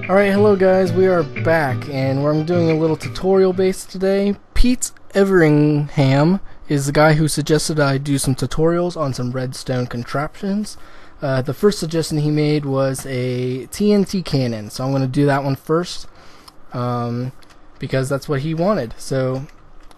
Alright, hello guys, we are back, and I'm doing a little tutorial base today. Pete Everingham is the guy who suggested I do some tutorials on some redstone contraptions. The first suggestion he made was a TNT Cannon, so I'm going to do that one first, because that's what he wanted. So,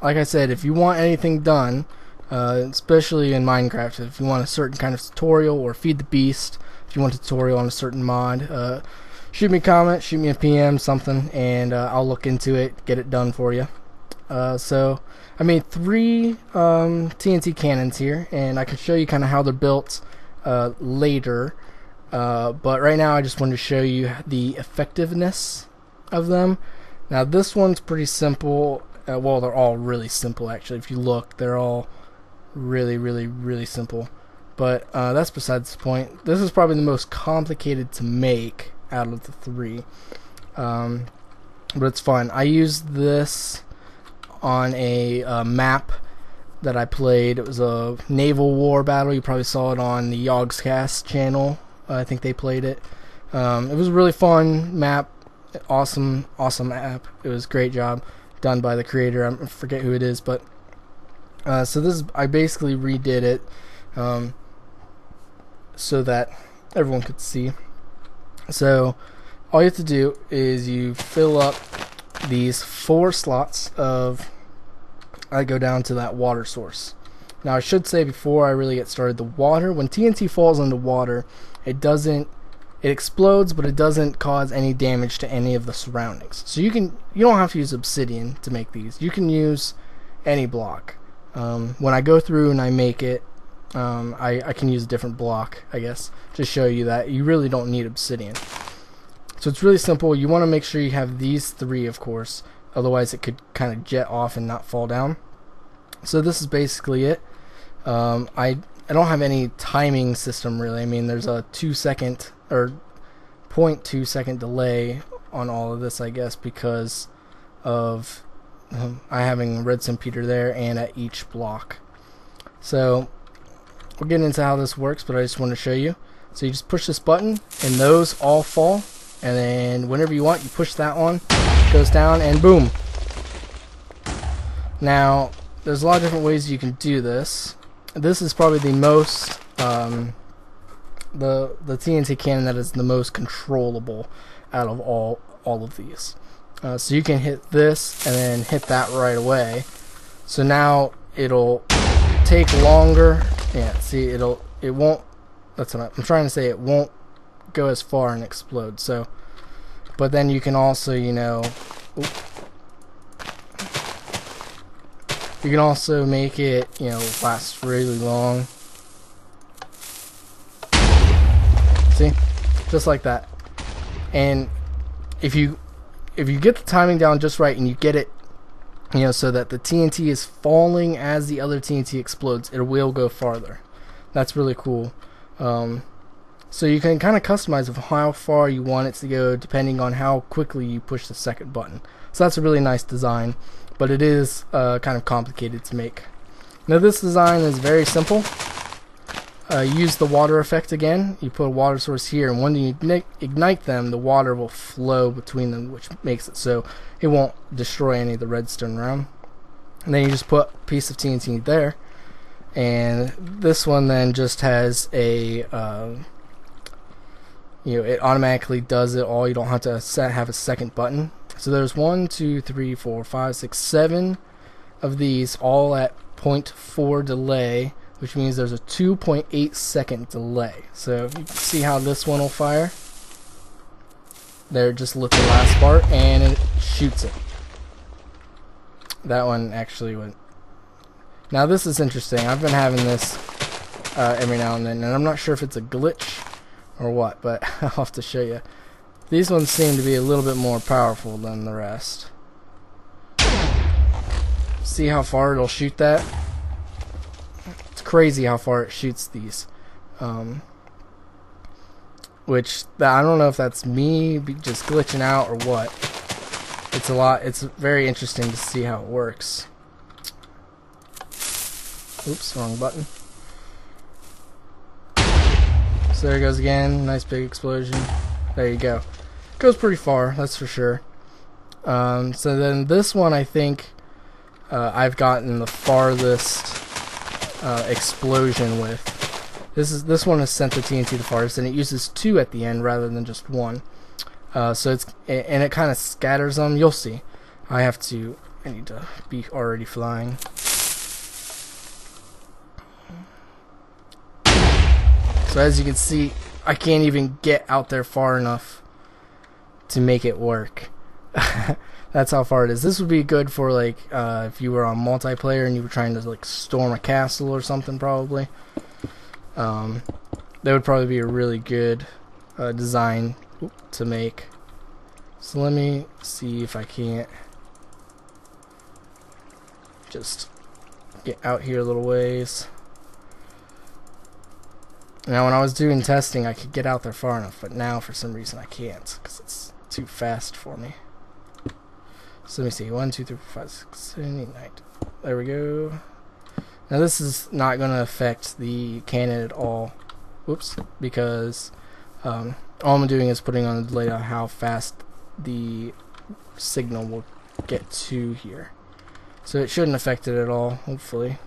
like I said, if you want anything done, especially in Minecraft, if you want a certain kind of tutorial, or Feed the Beast, if you want a tutorial on a certain mod, shoot me a comment, shoot me a PM, something, and I'll look into it, get it done for you. So I made 3 TNT cannons here, and I can show you kind of how they're built later. But right now I just wanted to show you the effectiveness of them. Now this one's pretty simple. Well, they're all really simple actually. If you look, they're all really simple. But that's besides the point. This is probably the most complicated to make out of the 3, but it's fun. I used this on a map that I played. It was a naval war battle. You probably saw it on the Yogscast channel. I think they played it. It was a really fun map, awesome map. It was a great job done by the creator. I forget who it is, but so this is, I basically redid it so that everyone could see. So all you have to do is you fill up these 4 slots of, I go down to that water source. Now I should say before I really get started, the water, when TNT falls into water, it explodes, but it doesn't cause any damage to any of the surroundings. So you don't have to use obsidian to make these. You can use any block. When I go through and I make it, I can use a different block, I guess, to show you that you really don't need obsidian. So it's really simple. You want to make sure you have these 3, of course, otherwise it could kind of jet off and not fall down. So this is basically it. I don't have any timing system really. I mean, there's a 2-second or 0.2 second delay on all of this, I guess, because of I having redstone Peter there and at each block. So we'll get into how this works, but I just want to show you. So you just push this button and those all fall, and then whenever you want you push that one, it goes down and boom. Now there's a lot of different ways you can do this. This is probably the most the TNT cannon that is the most controllable out of all of these. So you can hit this and then hit that right away. So now it'll take longer. Yeah, see, it won't, that's what I'm trying to say, it won't go as far and explode. So, but then you can also, you know, you can also make it, you know, last really long. See, just like that. And if you get the timing down just right and you get it, you know, so that the TNT is falling as the other TNT explodes, it will go farther. That's really cool. So you can kind of customize of how far you want it to go depending on how quickly you push the second button. So that's a really nice design, but it is kind of complicated to make. Now this design is very simple. Use the water effect again. You put a water source here, and when you ignite them, the water will flow between them, which makes it so it won't destroy any of the redstone around. And then you just put a piece of TNT there, and this one then just has a you know, it automatically does it all. You don't have to have a second button. So there's 1, 2, 3, 4, 5, 6, 7 of these, all at 0.4 delay, which means there's a 2.8 second delay. So you can see how this one will fire. There, just lit the last part and it shoots it. That one actually went. Now this is interesting. I've been having this every now and then, and I'm not sure if it's a glitch or what, but I'll have to show you. These ones seem to be a little bit more powerful than the rest. See how far it'll shoot that? It's crazy how far it shoots these. Which, I don't know if that's me just glitching out or what. It's very interesting to see how it works. Oops, wrong button. So there it goes again. Nice big explosion. There you go. Goes pretty far, that's for sure. So then this one, I think I've gotten the farthest explosion with. This one has sent the TNT the farthest, and it uses 2 at the end rather than just 1. So it kind of scatters them. You'll see. I need to be already flying. So as you can see, I can't even get out there far enough to make it work. That's how far it is. This would be good for like if you were on multiplayer and you were trying to like storm a castle or something, probably. That would probably be a really good design to make. So let me see if I can't just get out here a little ways. Now when I was doing testing I could get out there far enough, but now for some reason I can't because it's too fast for me. So let me see, 1, 2, 3, 4, 5, 6, 7, 8, 9. There we go. Now this is not going to affect the cannon at all. Whoops, because all I'm doing is putting on a delay on how fast the signal will get to here. So it shouldn't affect it at all, hopefully.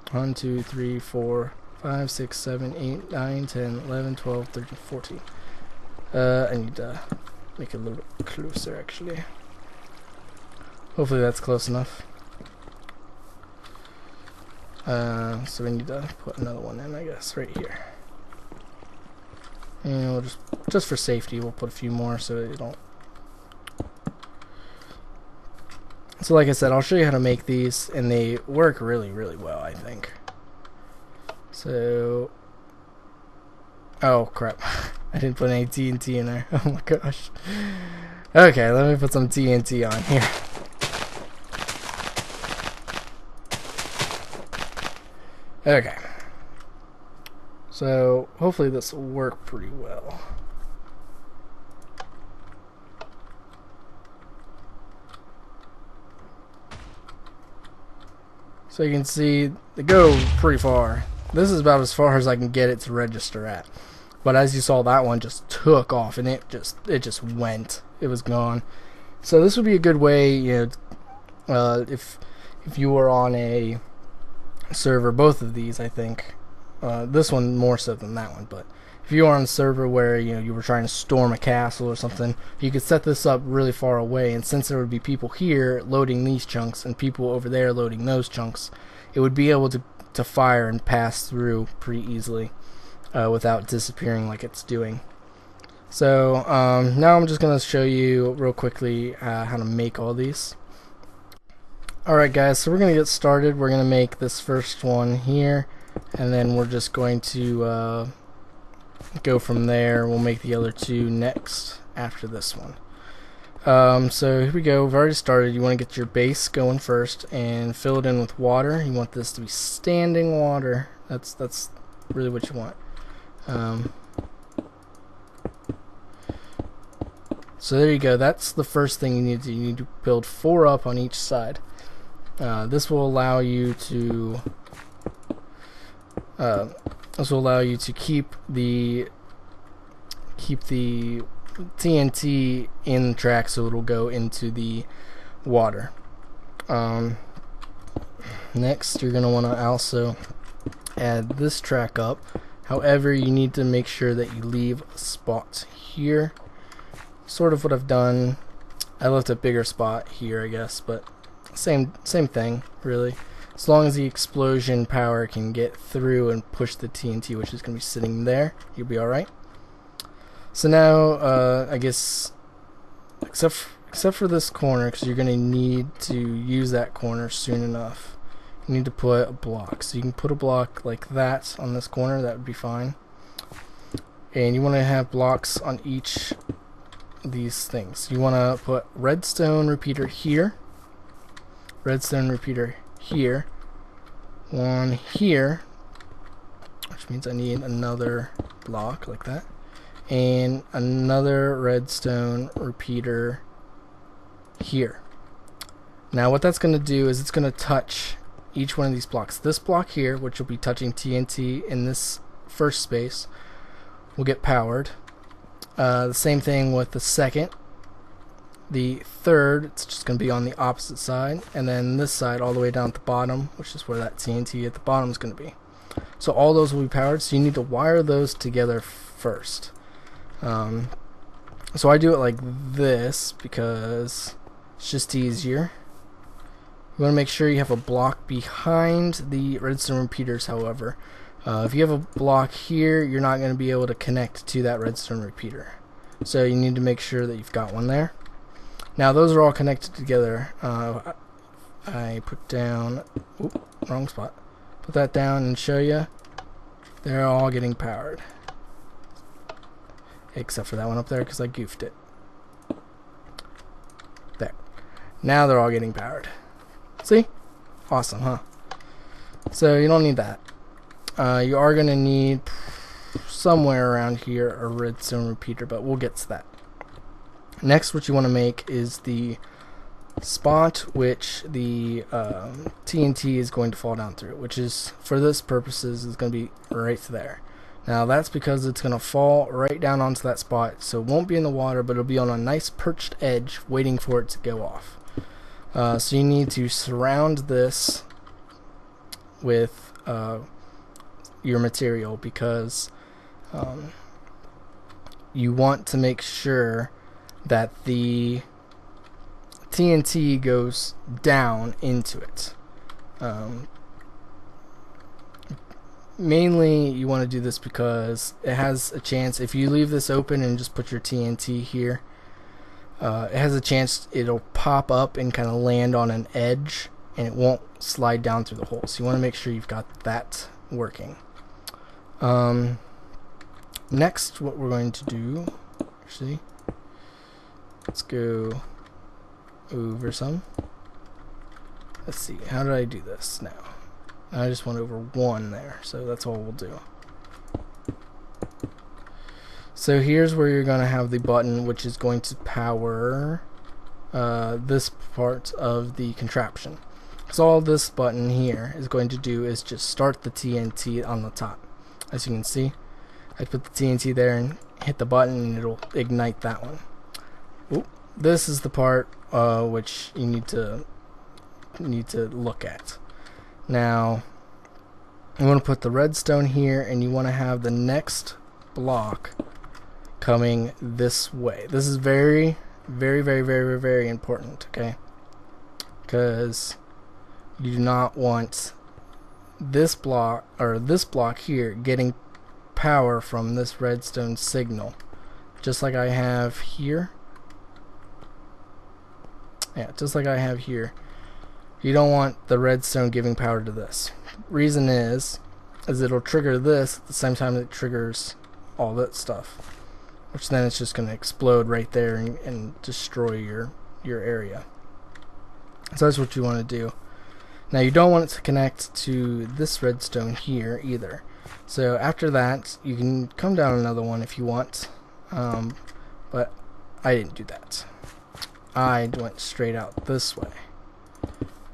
1, 2, 3, 4, 5, 6, 7, 8, 9, 10, 11, 12, 13, 14. I need to make it a little bit closer actually. Hopefully that's close enough. So we need to put another one in, I guess, right here. And we'll just for safety, we'll put a few more so that you don't. So like I said, I'll show you how to make these, and they work really, really well, I think. So, oh crap, I didn't put any TNT in there. Oh my gosh. Okay, let me put some TNT on here. Okay, so hopefully this will work pretty well. So you can see they go pretty far. This is about as far as I can get it to register at. But as you saw, that one just took off, and it just went. It was gone. So this would be a good way, you know, if you were on a server, both of these, I think, this one more so than that one, but if you are on a server where you were trying to storm a castle or something, you could set this up really far away, and since there would be people here loading these chunks and people over there loading those chunks, it would be able to fire and pass through pretty easily without disappearing like it's doing. So now I'm just going to show you real quickly how to make all these. Alright guys, so we're going to get started. We're going to make this first one here, and then we're just going to go from there. We'll make the other 2 next after this one. So here we go. We've already started. You want to get your base going first and fill it in with water. You want this to be standing water. That's really what you want. So there you go. That's the first thing you need to do. You need to build 4 up on each side. This will allow you to keep the TNT in the track, so it'll go into the water. Next, you're gonna want to also add this track up. However, you need to make sure that you leave a spot here. Sort of what I've done. I left a bigger spot here, I guess, but same thing, really. As long as the explosion power can get through and push the TNT, which is going to be sitting there, you'll be alright. So now, I guess, except for this corner, because you're going to need to use that corner soon enough, you need to put a block. So you can put a block like that on this corner, that would be fine. And you want to have blocks on each of these things. You want to put redstone repeater here, redstone repeater here, one here, which means I need another block like that, and another redstone repeater here. Now what that's going to do is it's going to touch each one of these blocks. This block here, which will be touching TNT in this first space, will get powered. The same thing with the second. The third, it's just going to be on the opposite side, and then this side all the way down at the bottom, which is where that TNT at the bottom is going to be. So all those will be powered, so you need to wire those together first. So I do it like this because it's just easier. You want to make sure you have a block behind the redstone repeaters, however. If you have a block here, you're not going to be able to connect to that redstone repeater. So you need to make sure that you've got one there. Now those are all connected together. I put down, wrong spot. Put that down and show you. They're all getting powered. Except for that one up there because I goofed it. There. Now they're all getting powered. See? Awesome, huh? So you don't need that. You are going to need somewhere around here a redstone repeater, but we'll get to that. Next, what you want to make is the spot which the TNT is going to fall down through, which is, for this purposes, is going to be right there. Now that's because it's going to fall right down onto that spot, so it won't be in the water, but it'll be on a nice perched edge waiting for it to go off. So you need to surround this with your material, because you want to make sure that the TNT goes down into it. Mainly you want to do this because it has a chance, if you leave this open and just put your TNT here, it has a chance it'll pop up and kind of land on an edge and it won't slide down through the hole. So you want to make sure you've got that working. Next, what we're going to do, actually, let's go over some. Let's see, how did I do this now? I just went over one there, so that's all we'll do. So here's where you're going to have the button which is going to power this part of the contraption. So all this button here is going to do is just start the TNT on the top. As you can see, I put the TNT there and hit the button and it'll ignite that one. Oop. This is the part which you need to look at. Now you want to put the redstone here, and you want to have the next block coming this way. This is very, very, very, very, very important, okay? Because you do not want this block, or this block here, getting power from this redstone signal, just like I have here. Yeah, just like I have here. You don't want the redstone giving power to this. Reason is it'll trigger this at the same time that it triggers all that stuff, which then it's just going to explode right there and destroy your area. So that's what you want to do. Now you don't want it to connect to this redstone here either. So after that, you can come down another one if you want, but I didn't do that. I went straight out this way.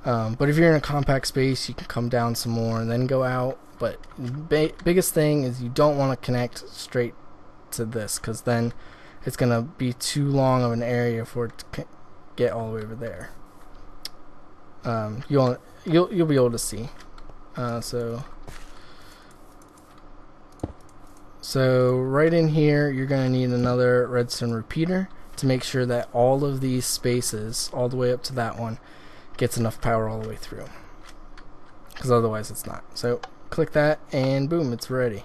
But if you're in a compact space, you can come down some more and then go out. But biggest thing is you don't want to connect straight to this, because then it's going to be too long of an area for it to get all the way over there. You'll be able to see. So right in here, you're going to need another redstone repeater to make sure that all of these spaces, all the way up to that one, gets enough power all the way through, because otherwise it's not. So click that and boom, it's ready.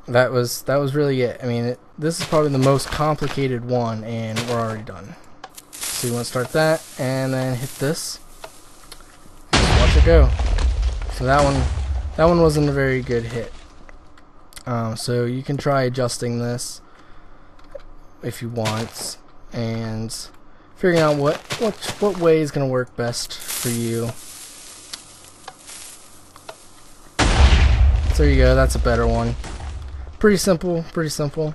That was really it. I mean, this is probably the most complicated one, and we're already done. So you want to start that and then hit this and watch it go. So that one wasn't a very good hit. So you can try adjusting this if you want, and figuring out what way is going to work best for you. So there you go, that's a better one. Pretty simple, pretty simple.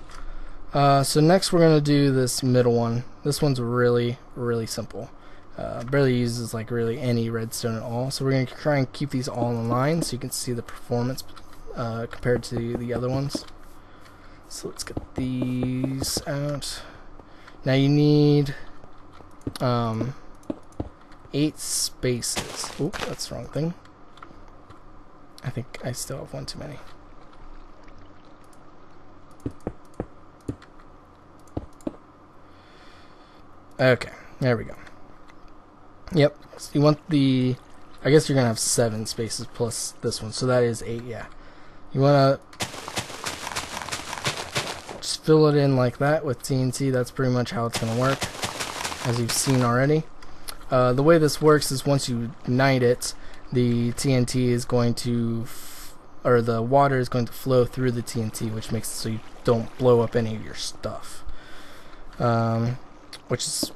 So next we're going to do this middle one. This one's really, really simple. Barely uses like really any redstone at all. So we're going to try and keep these all in line so you can see the performance compared to the other ones. So let's get these out. Now you need 8 spaces. Oop, that's the wrong thing. I think I still have one too many. Okay, there we go. Yep, so you want the... I guess you're going to have 7 spaces plus this one, so that is 8, yeah. You want to just fill it in like that with TNT. That's pretty much how it's going to work, as you've seen already. The way this works is once you ignite it, the TNT is going to... or the water is going to flow through the TNT, which makes it so you don't blow up any of your stuff. Which is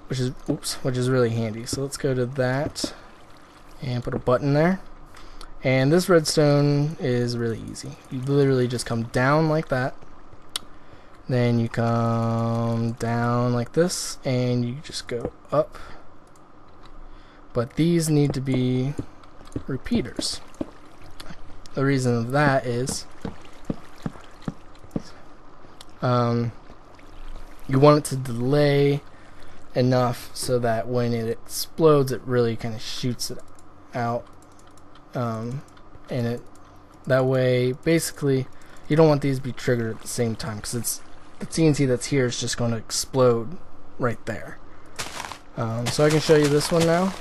really handy. So let's go to that and put a button there. And this redstone is really easy. You literally just come down like that, then you come down like this, and you just go up. But these need to be repeaters. The reason of that is you want it to delay enough so that when it explodes, it really kind of shoots it out, and that way, basically, you don't want these to be triggered at the same time, because it's the TNT that's here is just going to explode right there. So I can show you this one now,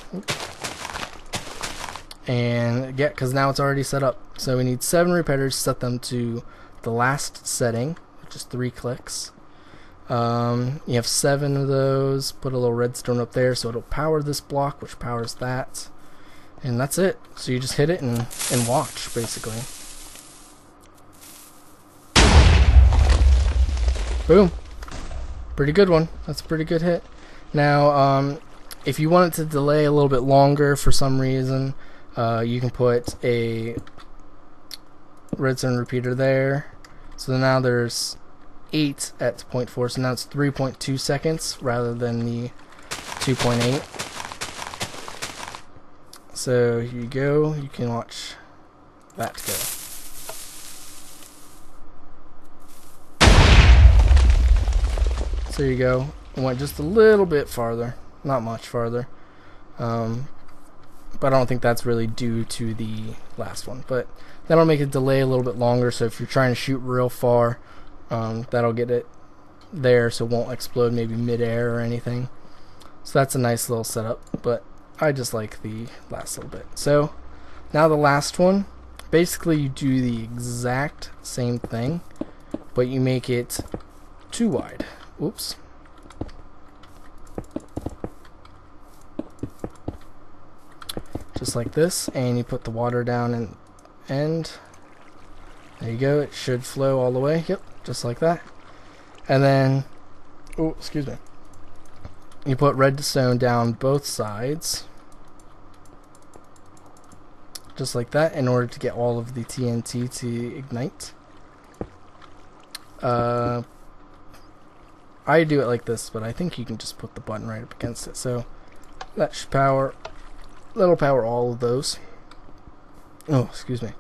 and yeah, because now it's already set up. So we need 7 repeaters, set them to the last setting, which is 3 clicks. You have 7 of those. Put a little redstone up there so it'll power this block, which powers that, and that's it. So you just hit it and watch, basically. Boom. Pretty good one. That's a pretty good hit. Now, if you want it to delay a little bit longer for some reason, you can put a redstone repeater there. So now there's 8 at 0.4, so now it's 3.2 seconds rather than the 2.8. So here you go, you can watch that go. So there you go, it went just a little bit farther, not much farther, but I don't think that's really due to the last one, but that'll make it delay a little bit longer. So if you're trying to shoot real far, that'll get it there so it won't explode maybe mid-air or anything. So that's a nice little setup, but I just like the last little bit. So now the last one, basically you do the exact same thing, but you make it too wide. Oops. Just like this, and you put the water down and there you go, it should flow all the way. Yep, just like that. And then, oh, excuse me, you put redstone down both sides, just like that, in order to get all of the TNT to ignite. I do it like this, but I think you can just put the button right up against it, so that should power, that'll power all of those. Oh, excuse me.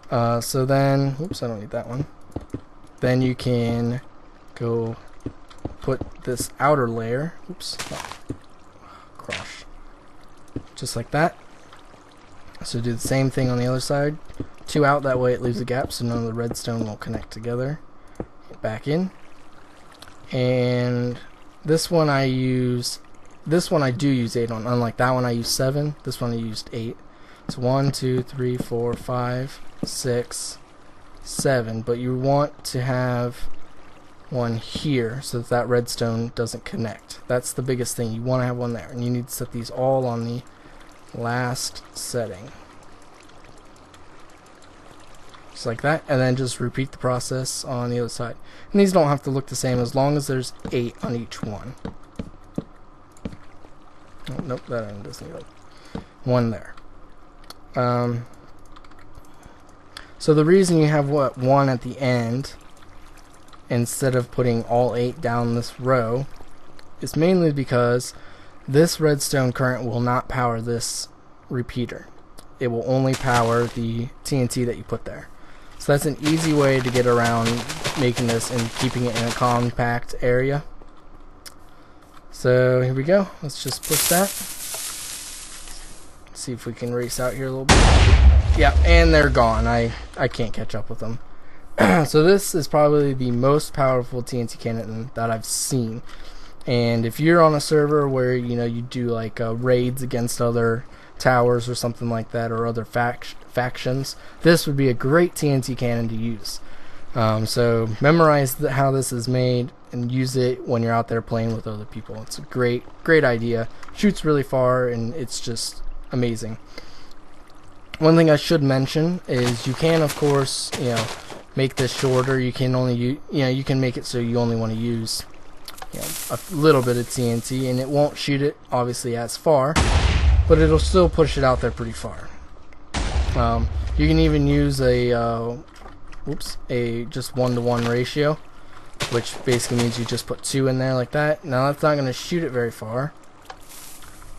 So then, oops, I don't need that one. Then you can go put this outer layer, oops, oh, crush, just like that. So do the same thing on the other side. 2 out, that way it leaves a gap so none of the redstone will connect together. Back in. And this one I do use 8 on, unlike that one I used 7, this one I used 8. It's 1, 2, 3, 4, 5, 6, 7, but you want to have one here so that that redstone doesn't connect. That's the biggest thing. You want to have one there, and you need to set these all on the last setting. Just like that, and then just repeat the process on the other side. And these don't have to look the same as long as there's 8 on each one. Oh, nope, that one doesn't need one there. So the reason you have one at the end instead of putting all 8 down this row is mainly because this redstone current will not power this repeater. It will only power the TNT that you put there. So that's an easy way to get around making this and keeping it in a compact area. So here we go. Let's just push that. See if we can race out here a little bit. Yeah, and they're gone. I can't catch up with them. So this is probably the most powerful TNT cannon that I've seen. And if you're on a server where you do like raids against other towers or something like that, or other factions, this would be a great TNT cannon to use. So memorize how this is made and use it when you're out there playing with other people. It's a great idea. Shoots really far and it's just amazing. One thing I should mention is you can, of course, make this shorter. You can only you can make it so you only want to use a little bit of TNT, and it won't shoot it obviously as far, but it'll still push it out there pretty far. You can even use a just 1-to-1 ratio, which basically means you just put 2 in there like that. Now that's not going to shoot it very far,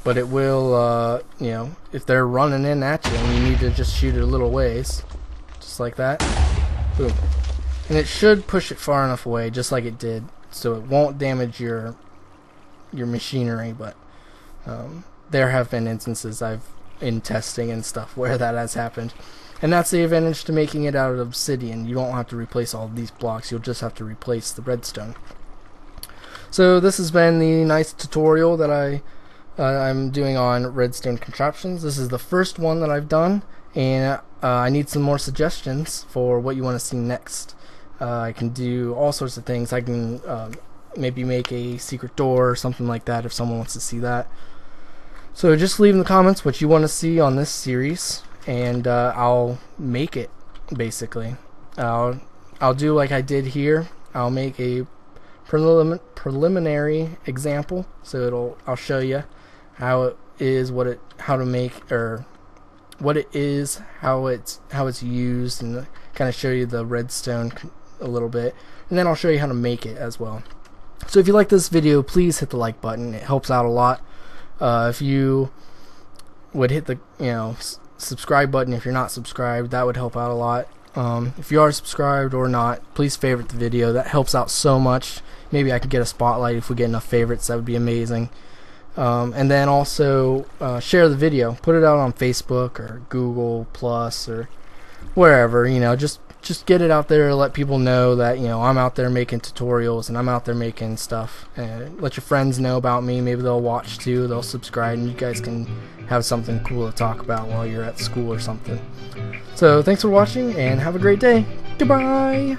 but it will, if they're running in at you and you need to just shoot it a little ways, just like that, boom. And it should push it far enough away, just like it did, so it won't damage your machinery. But there have been instances in testing and stuff where that has happened. And that's the advantage to making it out of obsidian. You don't have to replace all of these blocks, you'll just have to replace the redstone. So this has been the nice tutorial that I'm doing on redstone contraptions. This is the first one that I've done, and I need some more suggestions for what you want to see next. I can do all sorts of things. I can maybe make a secret door or something like that if someone wants to see that. So just leave in the comments what you want to see on this series, and I'll make it. Basically, I'll do like I did here. I'll make a preliminary example. So I'll show you how it is, how to make, or what it is, how it's used, and kind of show you the redstone a little bit, and then I'll show you how to make it as well. So if you like this video, please hit the like button. It helps out a lot. If you would hit the subscribe button if you're not subscribed, that would help out a lot. If you are subscribed or not, please favorite the video. That helps out so much. Maybe I could get a spotlight if we get enough favorites. That would be amazing. And then also share the video. Put it out on Facebook or Google Plus or wherever. Just get it out there. Let people know that I'm out there making tutorials and I'm out there making stuff. And let your friends know about me. Maybe they'll watch too. They'll subscribe, and you guys can have something cool to talk about while you're at school or something. So thanks for watching, and have a great day. Goodbye.